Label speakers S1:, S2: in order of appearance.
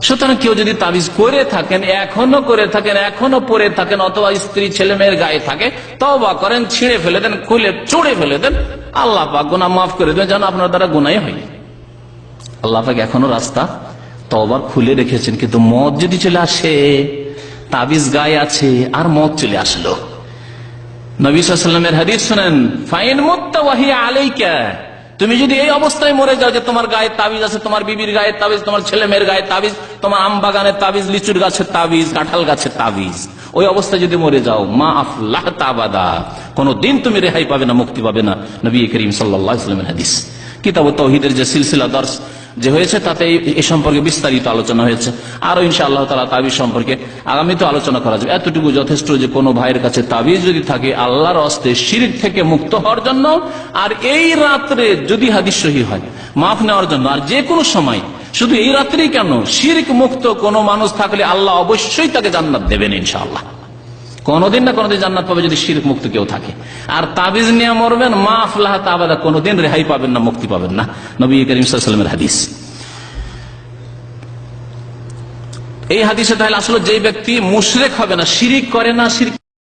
S1: সুতরাং কেউ যদি তাবিজ করে থাকেন, এখনো করে থাকেন, এখনো পরে থাকেন, অথবা স্ত্রী ছেলে মেয়ের গায়ে থাকে, তওবা করেন, ছিঁড়ে ফেলে দেন, খুলে চড়ে ফেলে দেন, আল্লাহ পাক গুনাহ মাফ করে দেন, যেন আপনার দ্বারা গুনাহ হয়। আল্লাহ পাক এখনো রাস্তা তওবার খুলে রেখেছেন। কিন্তু মত যদি চলে আসে, তাবিজ গায়ে আছে আর মত চলে আসলো, নবী সাল্লাল্লাহু আলাইহি ওয়াসাল্লামের হাদিস শুনেন, ফাইন মুত্তা ওয়া হিয়া আলাইকা, তুমি যদি এই অবস্থায় মরে যাও যে তোমার গায়ে তাবিজ আছে, তোমার বিবির গায়ে তাবিজ, তোমার ছেলে মেয়ের গায়ে তাবিজ, তোমার আম বাগানের তাবিজ, লিচুর গাছের তাবিজ, কাঁঠাল গাছের তাবিজ, ওই অবস্থায় যদি মরে যাও, মা আফলাহতা আবাদা, কোনদিন তুমি রেহাই পাবে না, মুক্তি পাবে না। নবী করিম সাল্লাল্লাহু আলাইহি ওয়াসাল্লামের হাদিস। কিতাবুত তাওহীদের যে সিলসিলা দর্স যে হয়েছে, তাতে এই সম্পর্কে বিস্তারিত আলোচনা হয়েছে। আরো ইনশাআল্লাহ তাআলা তাবিজ সম্পর্কে আগামীতে আলোচনা করা যাবে। এতটুকু যথেষ্ট যে কোনো ভাইয়ের কাছে তাবিজ যদি থাকে আল্লাহর হস্তে শিরক থেকে মুক্ত হওয়ার জন্য, আর এই রাত্রে যদি হাদিস সহিহ হয় মাফ নেওয়ার জন্য, আর যে কোনো সময়, শুধু এই রাত্রেই কেন, শিরক মুক্ত কোনো মানুষ থাকলে আল্লাহ অবশ্যই তাকে জান্নাত দেবেন ইনশাআল্লাহ। কোনদিন না কোনদিন জান্নাত পাবে যদি শিরক মুক্ত কেউ থাকে। আর তাবিজ নিয়ে মরবেন, মা আফলাহতা আবাদা, কোনদিন রেহাই পাবেন না, মুক্তি পাবেন না। নবী করিম সাল্লাল্লাহু আলাইহি ওয়াসাল্লামের হাদিস। এই হাদিসে তাহলে আসলে যে ব্যক্তি মুশরিক হবে না, শিরিক করে না, শিরক